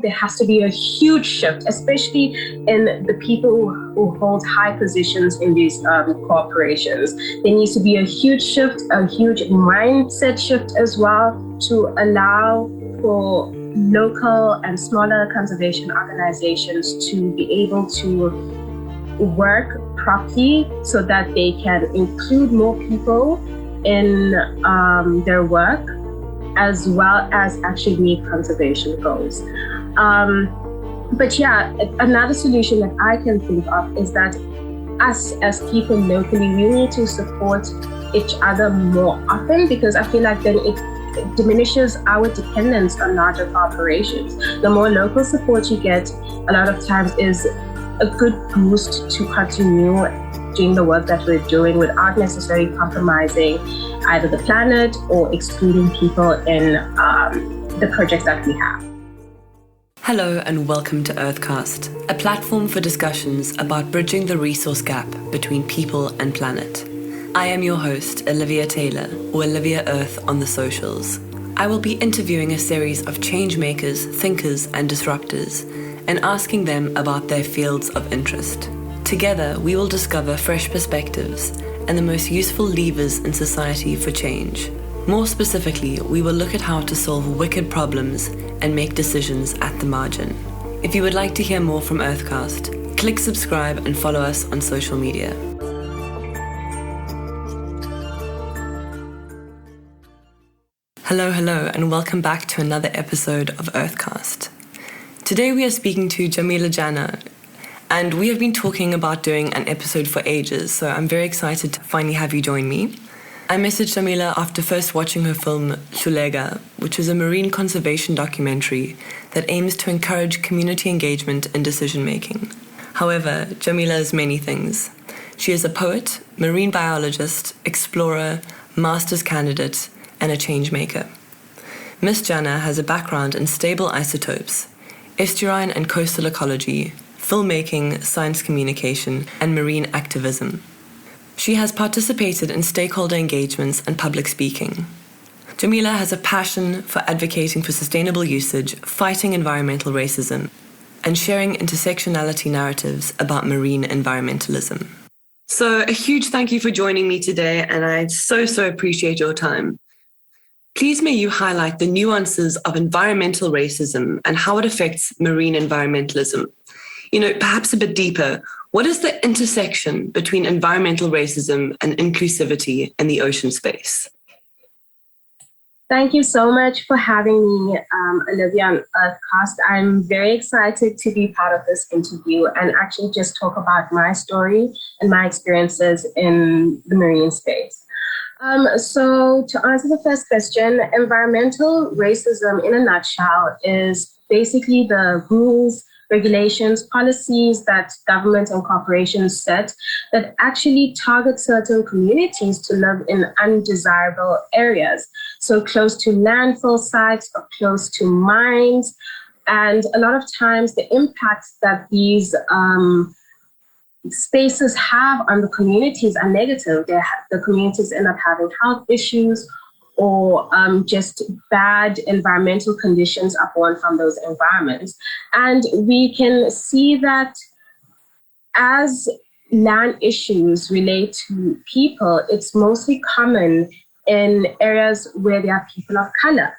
There has to be a huge shift, especially in the people who hold high positions in these corporations. There needs to be a huge shift, a huge mindset shift as well, to allow for local and smaller conservation organizations to be able to work properly so that they can include more people in their work, as well as actually meet conservation goals. But yeah, another solution that I can think of is that us as people locally, we need to support each other more often, because I feel like then it diminishes our dependence on larger corporations. The more local support you get, a lot of times is a good boost to continue doing the work that we're doing without necessarily compromising either the planet or excluding people in the projects that we have. Hello and welcome to Earthcast, a platform for discussions about bridging the resource gap between people and planet. I am your host, Olivia Taylor, or Olivia Earth on the socials. I will be interviewing a series of change makers, thinkers, and disruptors, and asking them about their fields of interest. Together, we will discover fresh perspectives and the most useful levers in society for change. More specifically, we will look at how to solve wicked problems and make decisions at the margin. If you would like to hear more from Earthcast, click subscribe and follow us on social media. Hello, and welcome back to another episode of Earthcast. Today we are speaking to Jamila Janna, and we have been talking about doing an episode for ages, so I'm very excited to finally have you join me. I messaged Jamila after first watching her film Hlulega, which is a marine conservation documentary that aims to encourage community engagement in decision-making. However, Jamila is many things. She is a poet, marine biologist, explorer, master's candidate, and a change maker. Ms. Janna has a background in stable isotopes, estuarine and coastal ecology, filmmaking, science communication, and marine activism. She has participated in stakeholder engagements and public speaking. Jamila has a passion for advocating for sustainable usage, fighting environmental racism, and sharing intersectionality narratives about marine environmentalism. So a huge thank you for joining me today, and I so appreciate your time. Please may you highlight the nuances of environmental racism and how it affects marine environmentalism. Perhaps a bit deeper, what is the intersection between environmental racism and inclusivity in the ocean space? Thank you so much for having me, Olivia, on Earthcast. I'm very excited to be part of this interview and actually just talk about my story and my experiences in the marine space. So to answer the first question, environmental racism in a nutshell is basically the rules, regulations, policies that governments and corporations set that actually target certain communities to live in undesirable areas. So close to landfill sites or close to mines. And a lot of times the impacts that these spaces have on the communities are negative. The communities end up having health issues or just bad environmental conditions are born from those environments. And we can see that as land issues relate to people, it's mostly common in areas where there are people of color.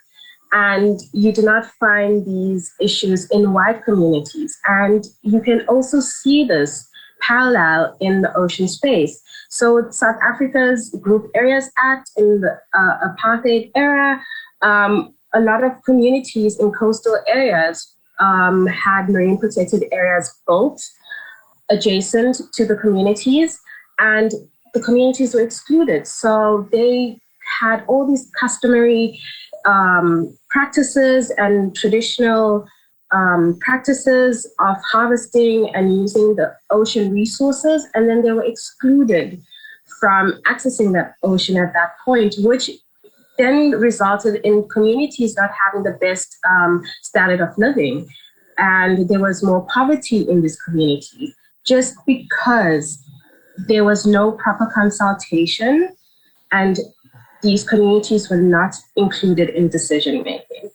And you do not find these issues in white communities. And you can also see this parallel in the ocean space. So South Africa's Group Areas Act in the apartheid era, a lot of communities in coastal areas had marine protected areas built adjacent to the communities, and the communities were excluded. So they had all these customary practices and traditional practices of harvesting and using the ocean resources, and then they were excluded from accessing that ocean at that point, which then resulted in communities not having the best standard of living. And there was more poverty in this community just because there was no proper consultation and these communities were not included in decision making.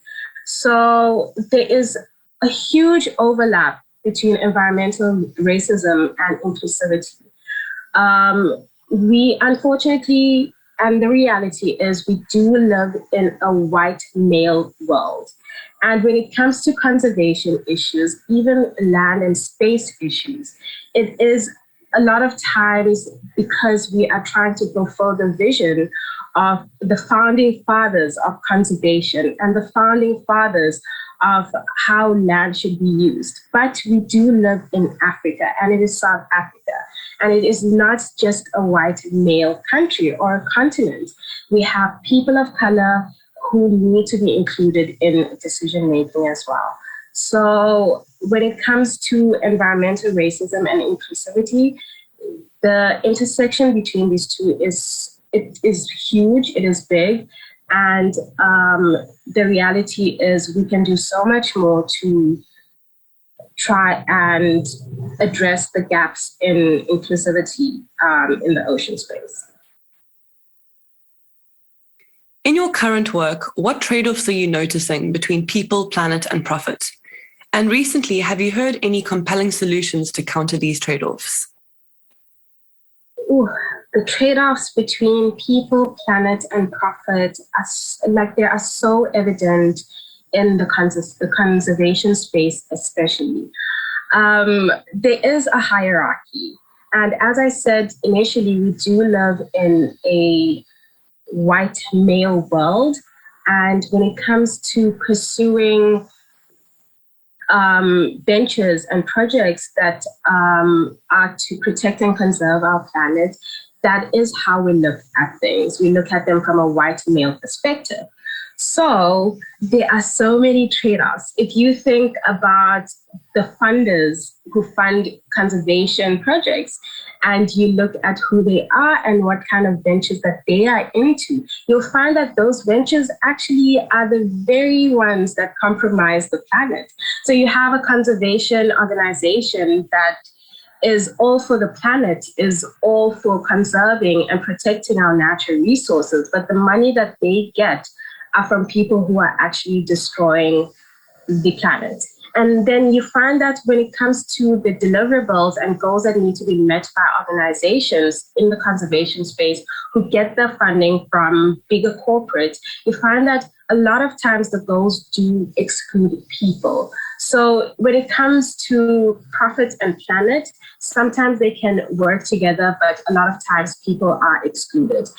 So there is a huge overlap between environmental racism and inclusivity. We unfortunately, and the reality is, we do live in a white male world. And when it comes to conservation issues, even land and space issues, it is a lot of times because we are trying to fulfill the vision of the founding fathers of conservation and the founding fathers of how land should be used. But we do live in Africa, and it is South Africa. And it is not just a white male country or a continent. We have people of color who need to be included in decision making as well. So when it comes to environmental racism and inclusivity, the intersection between these two is huge, it is big. And the reality is we can do so much more to try and address the gaps in inclusivity in the ocean space. In your current work, what trade-offs are you noticing between people, planet, and profit? And recently, have you heard any compelling solutions to counter these trade-offs? Ooh, the trade-offs between people, planet, and profit they are so evident in the conservation space, especially. There is a hierarchy. And as I said initially, we do live in a white male world. And when it comes to pursuing ventures and projects that are to protect and conserve our planet, that is how we look at things. We look at them from a white male perspective. So there are so many trade-offs. If you think about the funders who fund conservation projects, and you look at who they are and what kind of ventures that they are into, you'll find that those ventures actually are the very ones that compromise the planet. So you have a conservation organization that is all for the planet, is all for conserving and protecting our natural resources, but the money that they get are from people who are actually destroying the planet. And then you find that when it comes to the deliverables and goals that need to be met by organizations in the conservation space who get their funding from bigger corporates, you find that a lot of times the goals do exclude people. So when it comes to profit and planet, sometimes they can work together, but a lot of times people are excluded.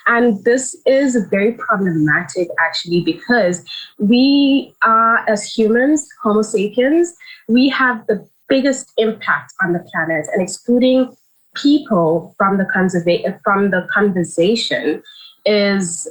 And this is very problematic, actually, because we are, as humans, Homo sapiens, we have the biggest impact on the planet, and excluding people from the conversation is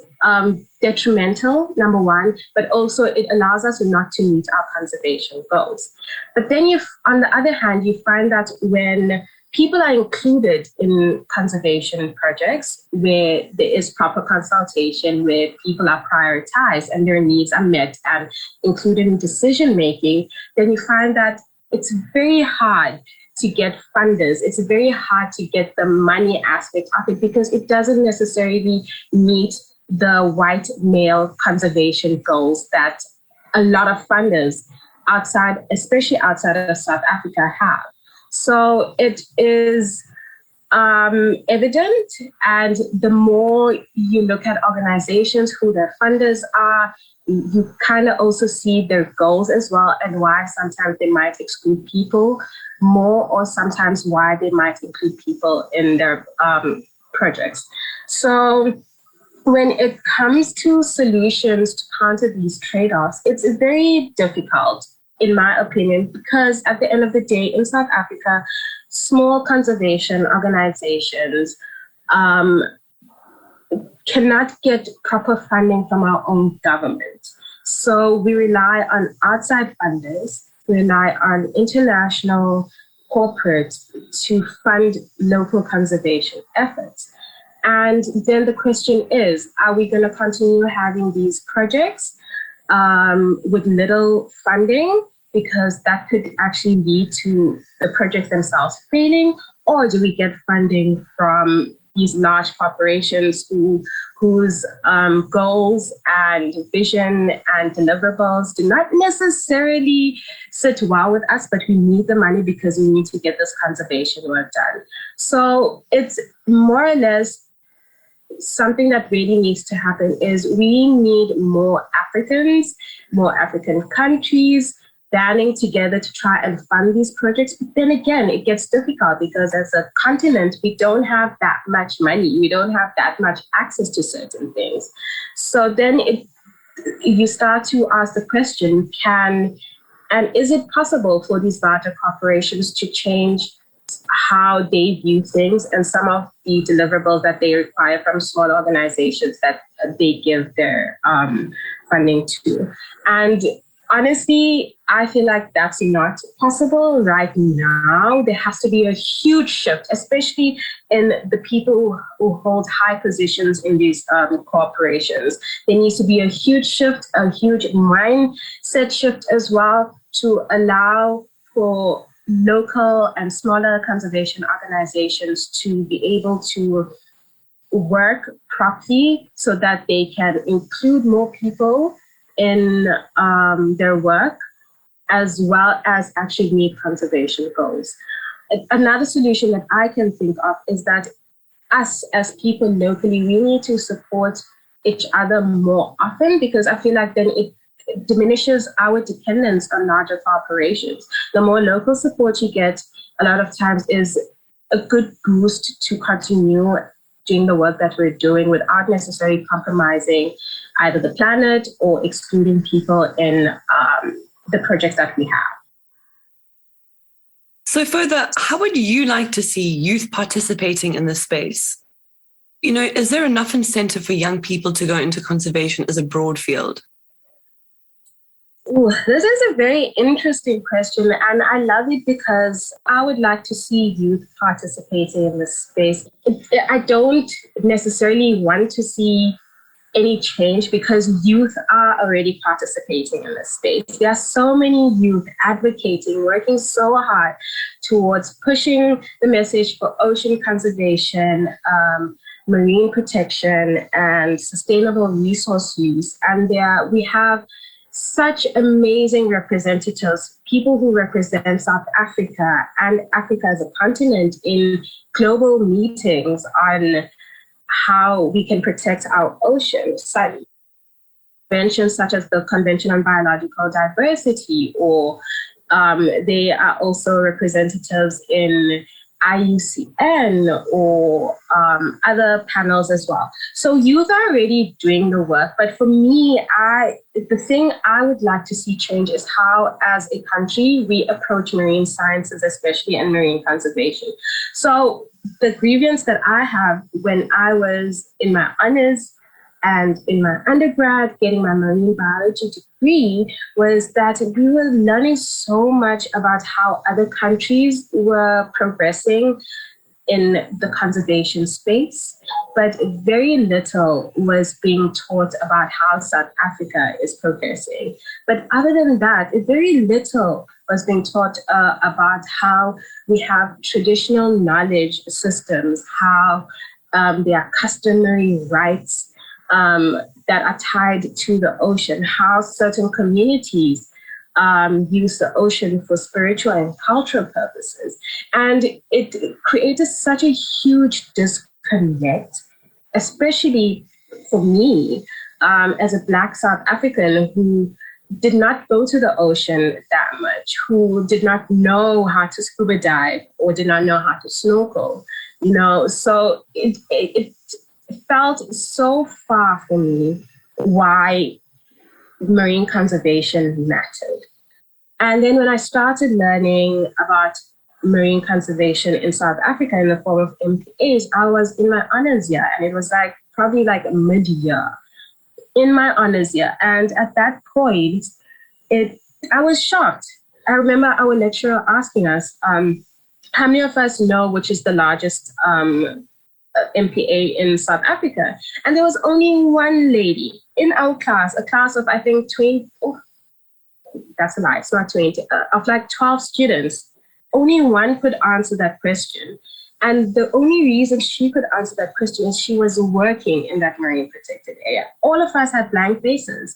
detrimental, number one, but also it allows us not to meet our conservation goals. But then on the other hand, you find that when people are included in conservation projects where there is proper consultation, where people are prioritized and their needs are met and included in decision making, then you find that it's very hard to get funders. It's very hard to get the money aspect of it because it doesn't necessarily meet the white male conservation goals that a lot of funders especially outside of South Africa, have. So it is evident, and the more you look at organizations, who their funders are, you kind of also see their goals as well, and why sometimes they might exclude people more, or sometimes why they might include people in their projects. So when it comes to solutions to counter these trade-offs, it's very difficult, in my opinion, because at the end of the day, in South Africa, small conservation organizations cannot get proper funding from our own government. So we rely on outside funders, we rely on international corporates to fund local conservation efforts. And then the question is, are we going to continue having these projects with little funding, because that could actually lead to the projects themselves failing? Or do we get funding from these large corporations who whose goals and vision and deliverables do not necessarily sit well with us, but we need the money because we need to get this conservation work done. So it's more or less something that really needs to happen is we need more Africans, more African countries banding together to try and fund these projects. But then again, it gets difficult because as a continent, we don't have that much money. We don't have that much access to certain things. So then you start to ask the question, is it possible for these larger corporations to change how they view things and some of the deliverables that they require from small organizations that they give their funding to? And honestly, I feel like that's not possible right now. There has to be a huge shift, especially in the people who hold high positions in these corporations. There needs to be a huge shift, a huge mindset shift as well to allow for local and smaller conservation organizations to be able to work properly so that they can include more people in their work, as well as actually meet conservation goals. Another solution that I can think of is that us as people locally, we need to support each other more often, because I feel like then it diminishes our dependence on larger corporations. The more local support you get, a lot of times is a good boost to continue doing the work that we're doing without necessarily compromising either the planet or excluding people in the projects that we have. So further, how would you like to see youth participating in this space? You know, is there enough incentive for young people to go into conservation as a broad field? Ooh, this is a very interesting question, and I love it because I would like to see youth participating in this space. I don't necessarily want to see any change because youth are already participating in this space. There are so many youth advocating, working so hard towards pushing the message for ocean conservation, marine protection, and sustainable resource use. And we have such amazing representatives, people who represent South Africa and Africa as a continent in global meetings on how we can protect our oceans. Conventions such as the Convention on Biological Diversity, or they are also representatives in IUCN or other panels as well. So youth are already doing the work, but for me, the thing I would like to see change is how, as a country, we approach marine sciences, especially in marine conservation. So the grievance that I have when I was in my honors and in my undergrad getting my marine biology degree was that we were learning so much about how other countries were progressing in the conservation space, but very little was being taught about how South Africa is progressing. But other than that, very little was being taught about how we have traditional knowledge systems, how there are customary rights that are tied to the ocean, how certain communities use the ocean for spiritual and cultural purposes. And it created such a huge disconnect, especially for me as a Black South African who did not go to the ocean that much, who did not know how to scuba dive or did not know how to snorkel, so it felt so far for me why marine conservation mattered. And then when I started learning about marine conservation in South Africa in the form of MPAs, I was in my honors year, and it was probably mid-year in my honors year. And at that point, I was shocked. I remember our lecturer asking us, how many of us know which is the largest MPA in South Africa? And there was only one lady in our class, a class of, I think, 20, that's a lie, it's not 20, of 12 students. Only one could answer that question. And the only reason she could answer that question is she was working in that marine protected area. All of us had blank faces.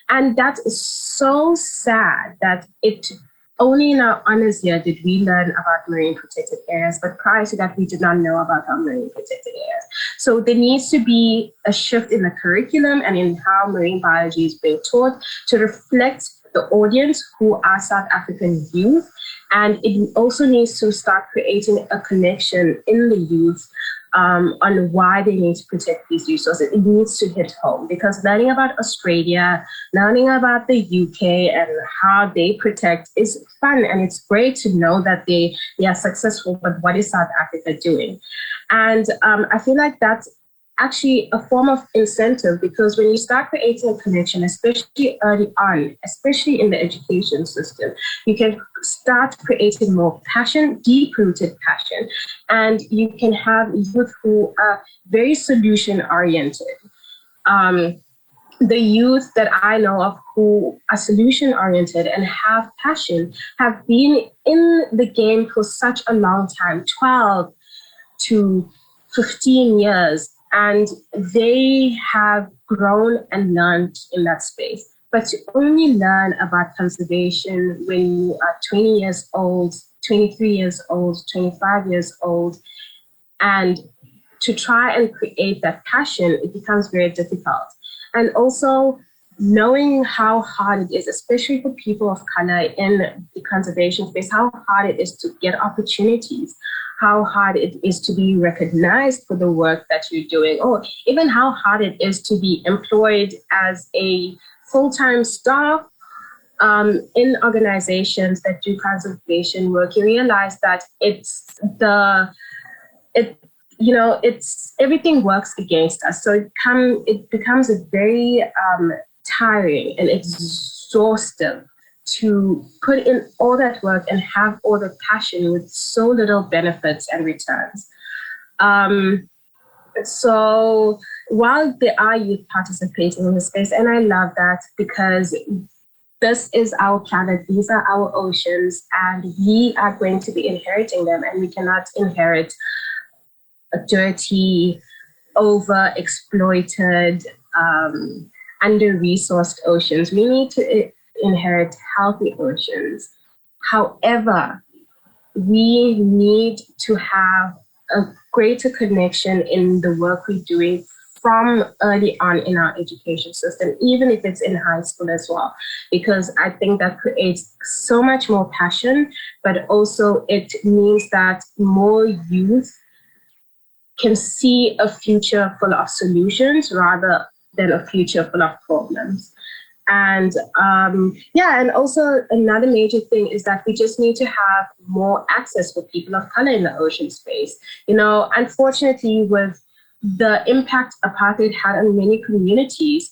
And that is so sad that it only in our honors year did we learn about marine protected areas, but prior to that, we did not know about our marine protected areas. So there needs to be a shift in the curriculum and in how marine biology is being taught to reflect the audience who are South African youth. And it also needs to start creating a connection in the youth on why they need to protect these resources. It needs to hit home because learning about Australia, learning about the UK and how they protect is fun. And it's great to know that they are successful, but what is South Africa doing? And I feel like that's actually a form of incentive because when you start creating a connection, especially early on, especially in the education system, you can start creating more passion, deep-rooted passion, and you can have youth who are very solution-oriented. The youth that I know of who are solution-oriented and have passion have been in the game for such a long time, 12 to 15 years, and they have grown and learned in that space. But to only learn about conservation when you are 20 years old, 23 years old, 25 years old, and to try and create that passion, it becomes very difficult. And also knowing how hard it is, especially for people of color in the conservation space, how hard it is to get opportunities, how hard it is to be recognized for the work that you're doing, or even how hard it is to be employed as a full-time staff in organizations that do conservation work. You realize that it's everything works against us. So it becomes a very tiring and exhaustive to put in all that work and have all the passion with so little benefits and returns. So while there are youth participating in the space, and I love that because this is our planet, these are our oceans, and we are going to be inheriting them, and we cannot inherit a dirty, over-exploited, under-resourced oceans. We need to inherit healthy oceans. However, we need to have a greater connection in the work we're doing from early on in our education system, even if it's in high school as well, because I think that creates so much more passion, but also it means that more youth can see a future full of solutions rather than a future full of problems. And and also another major thing is that we just need to have more access for people of color in the ocean space. You know, unfortunately, with the impact apartheid had on many communities,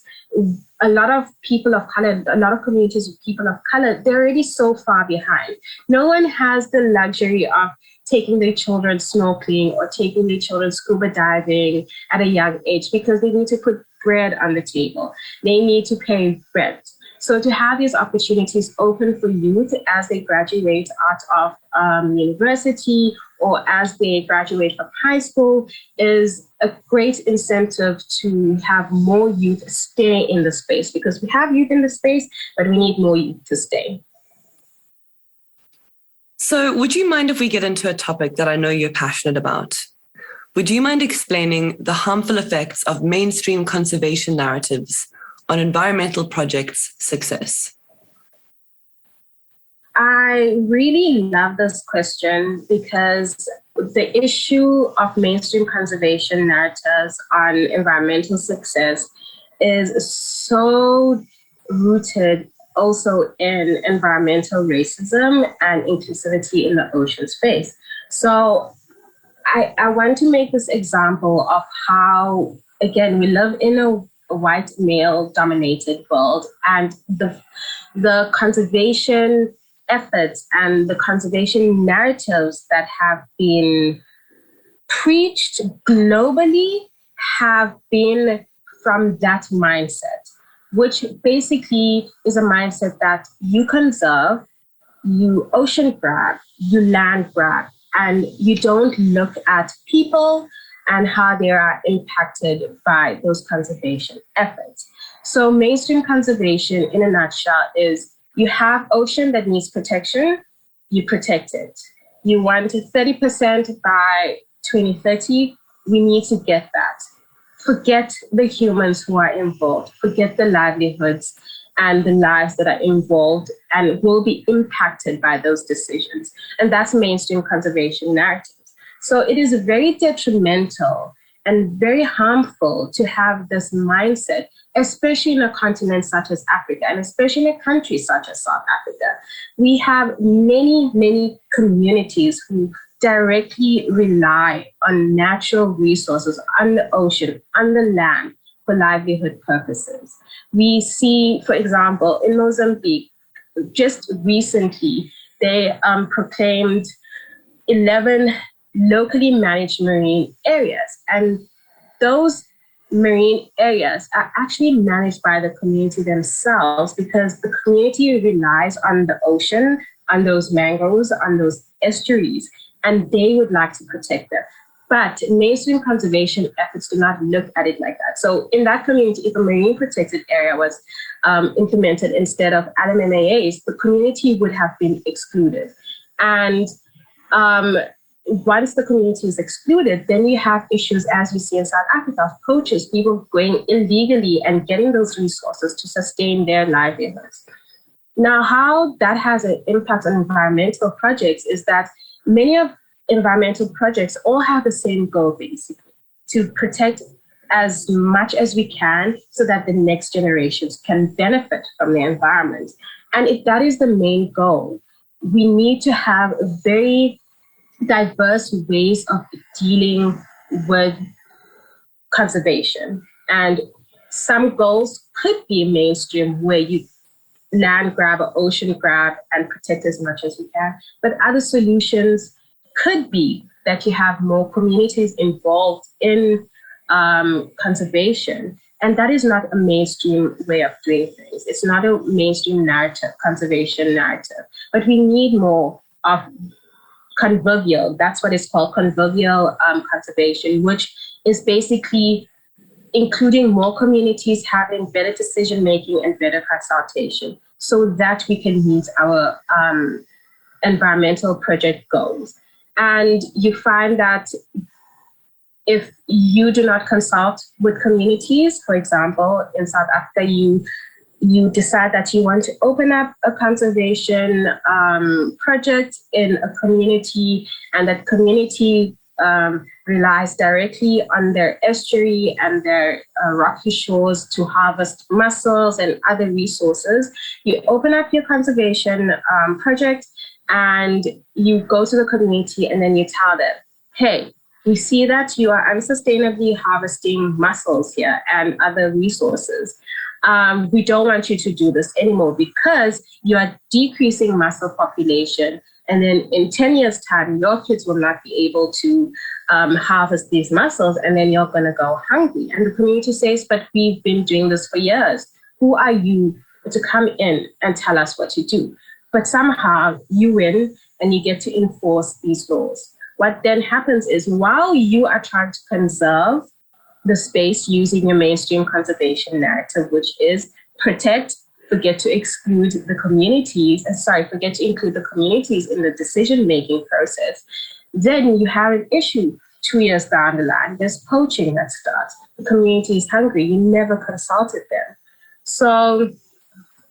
a lot of people of color, a lot of communities with people of color, they're already so far behind. No one has the luxury of taking their children snorkeling or taking their children scuba diving at a young age because they need to put bread on the table. They need to pay rent. So to have these opportunities open for youth as they graduate out of university or as they graduate from high school is a great incentive to have more youth stay in the space, because we have youth in the space, but we need more youth to stay. So would you mind if we get into a topic that I know you're passionate about? Would you mind explaining the harmful effects of mainstream conservation narratives on environmental projects' success? I really love this question because the issue of mainstream conservation narratives on environmental success is so rooted also in environmental racism and inclusivity in the ocean space. So I want to make this example of how, again, we live in a white male-dominated world, and the conservation efforts and the conservation narratives that have been preached globally have been from that mindset, which basically is a mindset that you conserve, you ocean grab, you land grab, and you don't look at people and how they are impacted by those conservation efforts. So mainstream conservation in a nutshell is you have ocean that needs protection, you protect it. You want 30% by 2030, we need to get that. Forget the humans who are involved, forget the livelihoods and the lives that are involved and will be impacted by those decisions. And that's mainstream conservation narratives. So it is very detrimental and very harmful to have this mindset, especially in a continent such as Africa, and especially in a country such as South Africa. We have many, many communities who directly rely on natural resources on the ocean, on the land, for livelihood purposes. We see, for example, in Mozambique, just recently, they proclaimed 11 locally managed marine areas. And those marine areas are actually managed by the community themselves because the community relies on the ocean, on those mangroves, on those estuaries, and they would like to protect them. But mainstream conservation efforts do not look at it like that. So in that community, if a marine protected area was implemented instead of LMMAAs, the community would have been excluded. And once the community is excluded, then you have issues, as we see in South Africa, of poachers, people going illegally and getting those resources to sustain their livelihoods. Now, how that has an impact on environmental projects is that many of environmental projects all have the same goal, basically, to protect as much as we can so that the next generations can benefit from the environment. And if that is the main goal, we need to have very diverse ways of dealing with conservation. And some goals could be mainstream, where you land grab or ocean grab and protect as much as we can. But other solutions could be that you have more communities involved in conservation. And that is not a mainstream way of doing things. It's not a mainstream narrative, conservation narrative. But we need more of convivial, that's what it's called, convivial conservation, which is basically including more communities having better decision making and better consultation so that we can meet our environmental project goals. And you find that if you do not consult with communities, for example, in South Africa, you decide that you want to open up a conservation project in a community, and that community relies directly on their estuary and their rocky shores to harvest mussels and other resources. You open up your conservation project and you go to the community and then you tell them, hey, we see that you are unsustainably harvesting mussels here and other resources. We don't want you to do this anymore because you are decreasing mussel population. And then in 10 years' time, your kids will not be able to harvest these mussels, and then you're going to go hungry. And the community says, but we've been doing this for years. Who are you to come in and tell us what to do? But somehow you win and you get to enforce these laws. What then happens is, while you are trying to conserve the space using your mainstream conservation narrative, which is protect, forget to exclude the communities, forget to include the communities in the decision-making process, then you have an issue 2 years down the line. There's poaching that starts. The community is hungry. You never consulted them. So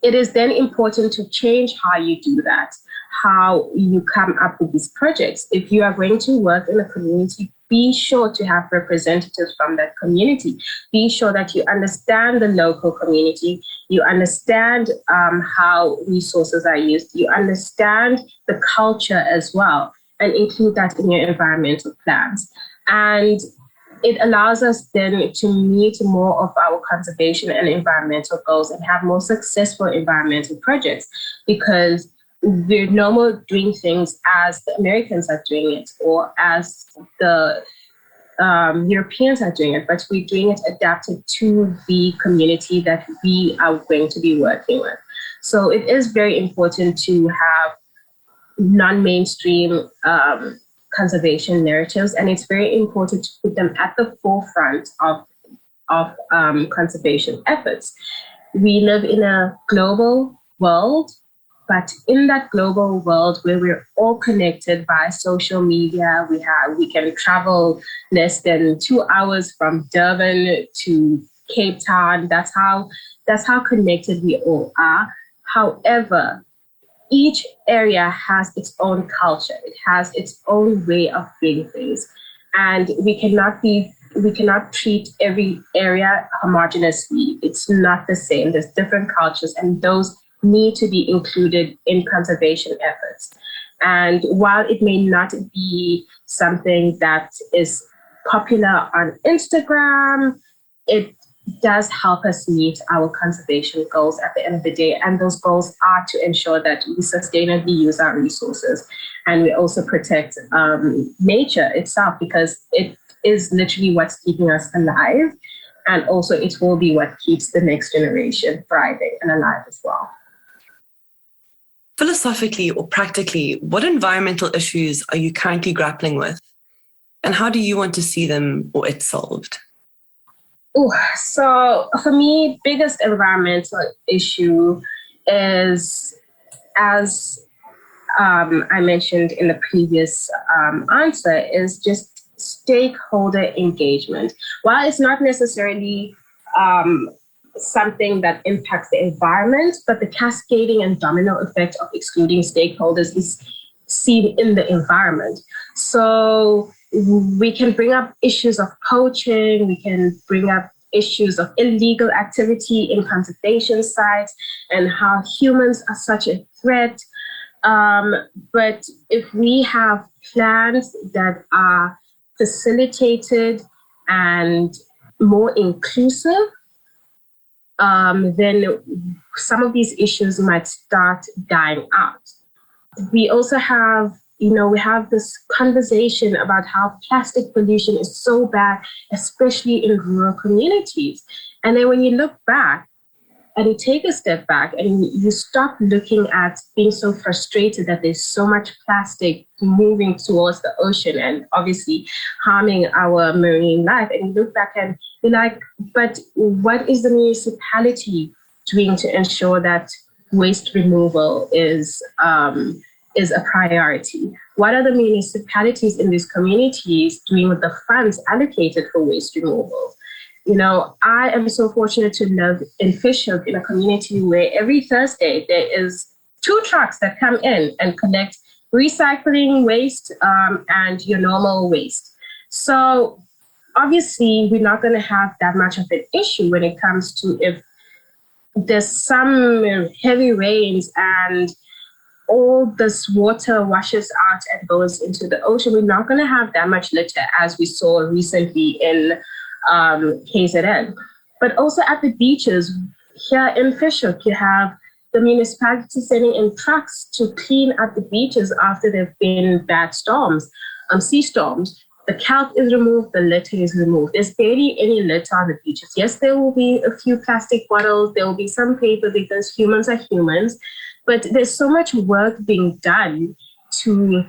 it is then important to change how you do that, how you come up with these projects. If you are going to work in a community, be sure to have representatives from that community. Be sure that you understand the local community. You understand how resources are used. You understand the culture as well, and include that in your environmental plans. And it allows us then to meet more of our conservation and environmental goals and have more successful environmental projects, because we're no more doing things as the Americans are doing it or as the Europeans are doing it, but we're doing it adapted to the community that we are going to be working with. So it is very important to have non-mainstream conservation narratives, and it's very important to put them at the forefront of conservation efforts. We live in a global world, but in that global world where we're all connected by social media, we can travel less than 2 hours from Durban to Cape Town. That's how connected we all are. However, each area has its own culture. It has its own way of doing things. And we cannot treat every area homogeneously. It's not the same. There's different cultures, and those need to be included in conservation efforts. And while it may not be something that is popular on Instagram, it does help us meet our conservation goals at the end of the day. And those goals are to ensure that we sustainably use our resources, and we also protect nature itself, because it is literally what's keeping us alive. And also it will be what keeps the next generation thriving and alive as well. Philosophically or practically, what environmental issues are you currently grappling with? And how do you want to see them or it solved? So for me, biggest environmental issue is, as I mentioned in the previous answer, is just stakeholder engagement. While it's not necessarily something that impacts the environment, but the cascading and domino effect of excluding stakeholders is seen in the environment. So we can bring up issues of poaching, we can bring up issues of illegal activity in conservation sites and how humans are such a threat. But if we have plans that are facilitated and more inclusive, then some of these issues might start dying out. We also have, we have this conversation about how plastic pollution is so bad, especially in rural communities. And then when you look back and you take a step back and you stop looking at being so frustrated that there's so much plastic moving towards the ocean and obviously harming our marine life, and you look back and you're like, but what is the municipality doing to ensure that waste removal is a priority? What are the municipalities in these communities doing with the funds allocated for waste removal? I am so fortunate to live in Fishhook, in a community where every Thursday there is 2 trucks that come in and collect recycling waste and your normal waste. So obviously we're not going to have that much of an issue when it comes to if there's some heavy rains and all this water washes out and goes into the ocean. We're not going to have that much litter as we saw recently in KZN. But also at the beaches, here in Fishhook, you have the municipality sending in trucks to clean up the beaches after there have been bad storms, sea storms. The kelp is removed, the litter is removed. There's barely any litter on the beaches. Yes, there will be a few plastic bottles, there will be some paper because humans are humans, but there's so much work being done to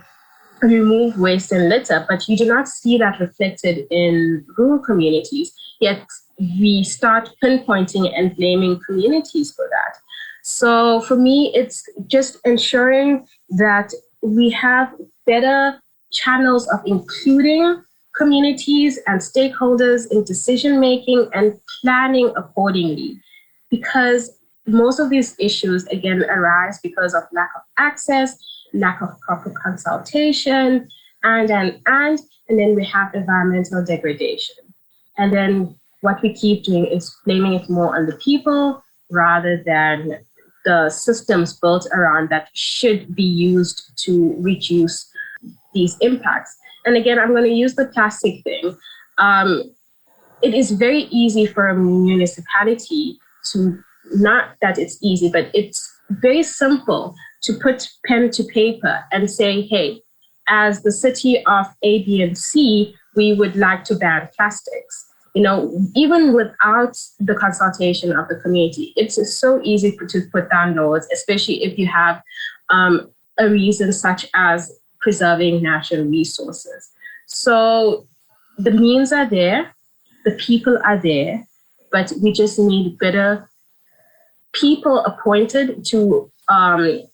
remove waste and litter, but you do not see that reflected in rural communities. Yet we start pinpointing and blaming communities for that. So for me, it's just ensuring that we have better channels of including communities and stakeholders in decision-making and planning accordingly. Because most of these issues, again, arise because of lack of access, lack of proper consultation, and then we have environmental degradation. And then what we keep doing is blaming it more on the people rather than the systems built around that should be used to reduce these impacts. And again, I'm going to use the plastic thing. It is very easy for a municipality to, not that it's easy, but it's very simple to put pen to paper and say, hey, as the city of A, B, and C, we would like to ban plastics. Even without the consultation of the community, it's so easy to put down laws, especially if you have a reason such as preserving natural resources. So the means are there, the people are there, but we just need better people appointed to run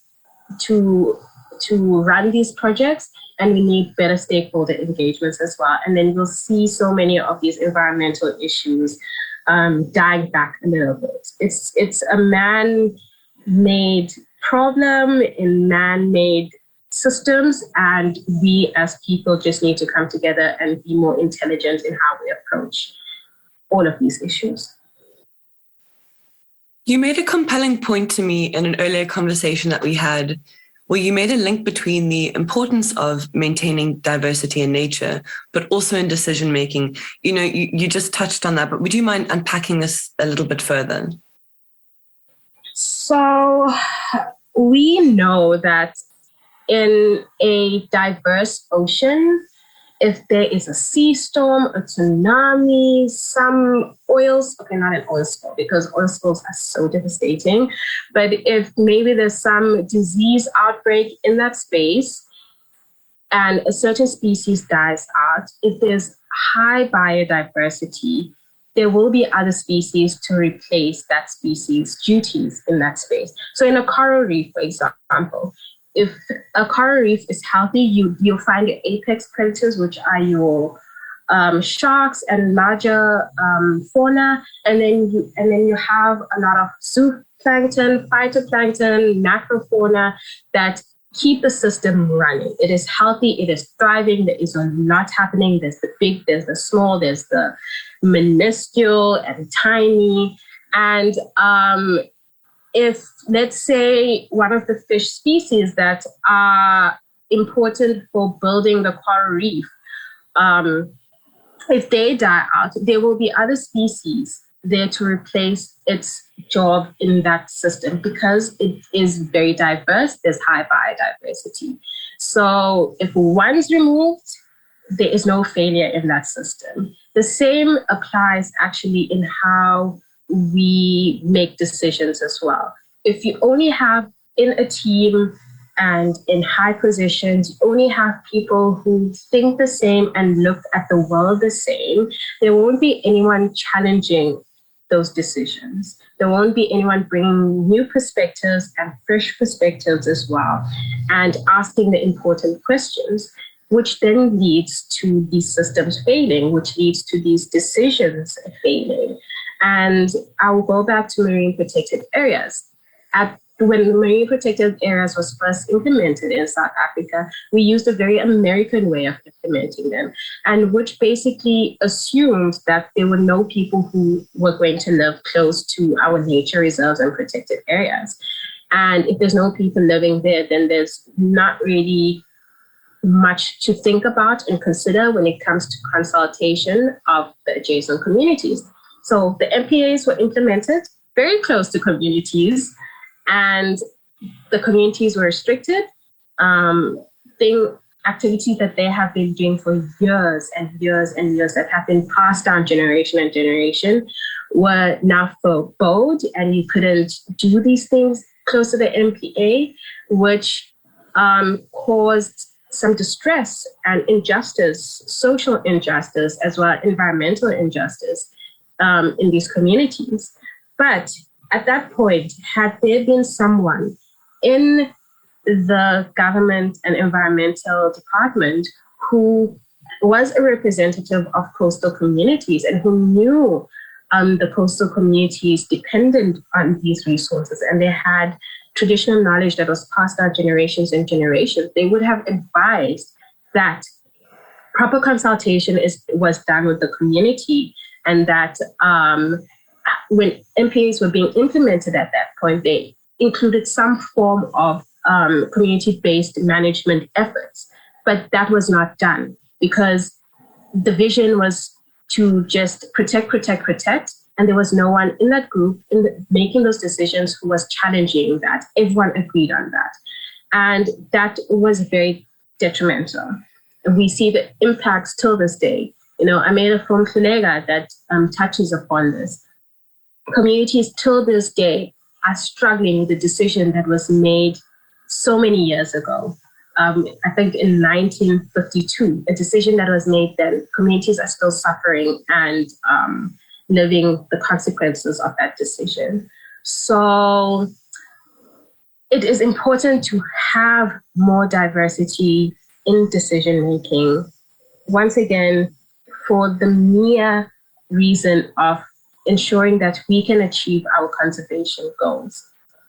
these projects, and we need better stakeholder engagements as well. And then we'll see so many of these environmental issues dying back a little bit. It's a man-made problem in man-made systems, and we as people just need to come together and be more intelligent in how we approach all of these issues. You made a compelling point to me in an earlier conversation that we had, where you made a link between the importance of maintaining diversity in nature, but also in decision making. You just touched on that, but would you mind unpacking this a little bit further? So we know that in a diverse ocean, if there is a sea storm, a tsunami, some oils, okay, not an oil spill because oil spills are so devastating, but if maybe there's some disease outbreak in that space and a certain species dies out, if there's high biodiversity, there will be other species to replace that species' duties in that space. So in a coral reef, for example, if a coral reef is healthy, you'll find your apex predators, which are your sharks and larger fauna, and then you have a lot of zooplankton, phytoplankton, macrofauna that keep the system running. It is healthy, it is thriving, there is a lot happening. There's the big, there's the small, there's the minuscule and tiny, and if, let's say, one of the fish species that are important for building the coral reef, if they die out, there will be other species there to replace its job in that system because it is very diverse. There's high biodiversity. So if one's removed, there is no failure in that system. The same applies actually in how we make decisions as well. If you only have in a team and in high positions, you only have people who think the same and look at the world the same, there won't be anyone challenging those decisions. There won't be anyone bringing new perspectives and fresh perspectives as well, and asking the important questions, which then leads to these systems failing, which leads to these decisions failing. And I will go back to marine protected areas. When the marine protected areas was first implemented in South Africa, we used a very American way of implementing them, and which basically assumed that there were no people who were going to live close to our nature reserves and protected areas. And if there's no people living there, then there's not really much to think about and consider when it comes to consultation of the adjacent communities. So the MPAs were implemented very close to communities, and the communities were restricted. Activities that they have been doing for years and years and years that have been passed down generation and generation were now forbode, and you couldn't do these things close to the MPA, which caused some distress and injustice, social injustice, as well as environmental injustice in these communities. But at that point, had there been someone in the government and environmental department who was a representative of coastal communities and who knew the coastal communities dependent on these resources, and they had traditional knowledge that was passed down generations and generations, they would have advised that proper consultation was done with the community, and that when MPAs were being implemented at that point, they included some form of community-based management efforts. But that was not done because the vision was to just protect, and there was no one in that group making those decisions who was challenging that. Everyone agreed on that. And that was very detrimental. We see the impacts till this day. I made a film, Kulega, that touches upon this. Communities till this day are struggling with the decision that was made so many years ago. I think in 1952, a decision that was made then. Communities are still suffering and living the consequences of that decision. So it is important to have more diversity in decision making. Once again, for the mere reason of ensuring that we can achieve our conservation goals.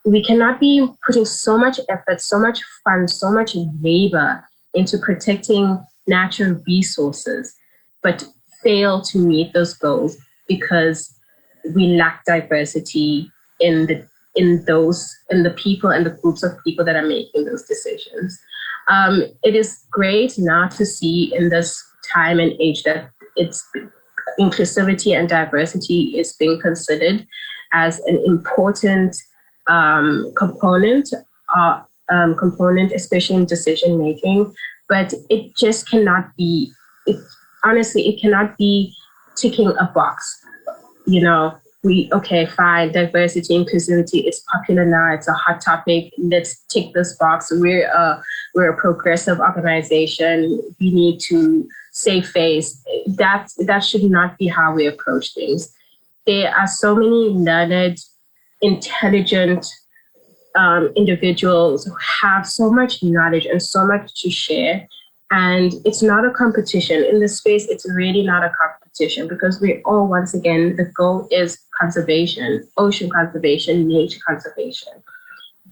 We cannot be putting so much effort, so much fun, so much labor into protecting natural resources, but fail to meet those goals because we lack diversity in the people and the groups of people that are making those decisions. It is great now to see in this time and age that it's inclusivity and diversity is being considered as an important component, especially in decision making. But it just cannot be. It cannot be ticking a box. Fine, diversity, inclusivity, it's popular now, it's a hot topic, let's tick this box. We're a progressive organization, we need to save face. That should not be how we approach things. There are so many learned, intelligent individuals who have so much knowledge and so much to share. And it's not a competition. In this space, it's really not a competition because we're all, once again, the goal is conservation, ocean conservation, nature conservation.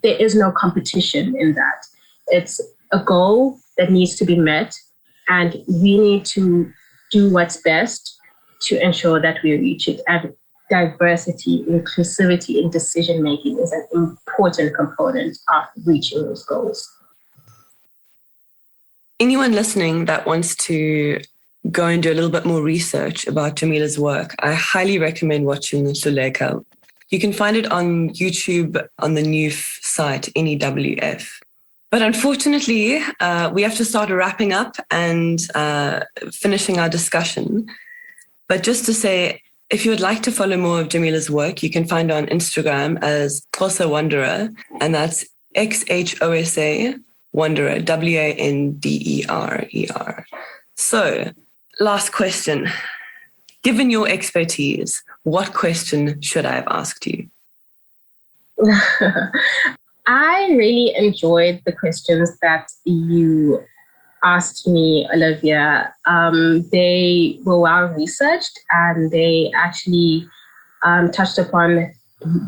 There is no competition in that. It's a goal that needs to be met, and we need to do what's best to ensure that we reach it. And diversity, inclusivity in decision-making is an important component of reaching those goals. Anyone listening that wants to go and do a little bit more research about Jamila's work, I highly recommend watching Suleka. You can find it on YouTube on the new site, NEWF. But unfortunately, we have to start wrapping up and finishing our discussion. But just to say, if you would like to follow more of Jamila's work, you can find her on Instagram as Xhosa Wanderer, and that's XHOSA Wanderer, WANDERER. So, last question. Given your expertise, what question should I have asked you? I really enjoyed the questions that you asked me, Olivia. They were well researched and they actually touched upon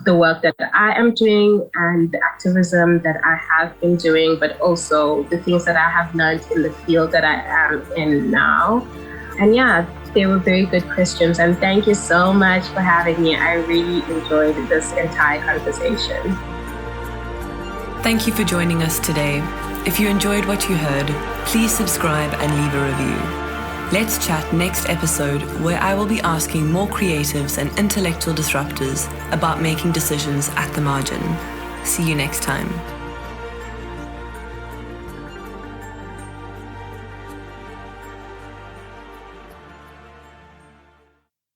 the work that I am doing and the activism that I have been doing, but also the things that I have learned in the field that I am in now. And yeah, they were very good questions. And thank you so much for having me. I really enjoyed this entire conversation. Thank you for joining us today. If you enjoyed what you heard, please subscribe and leave a review. Let's chat next episode where I will be asking more creatives and intellectual disruptors about making decisions at the margin. See you next time.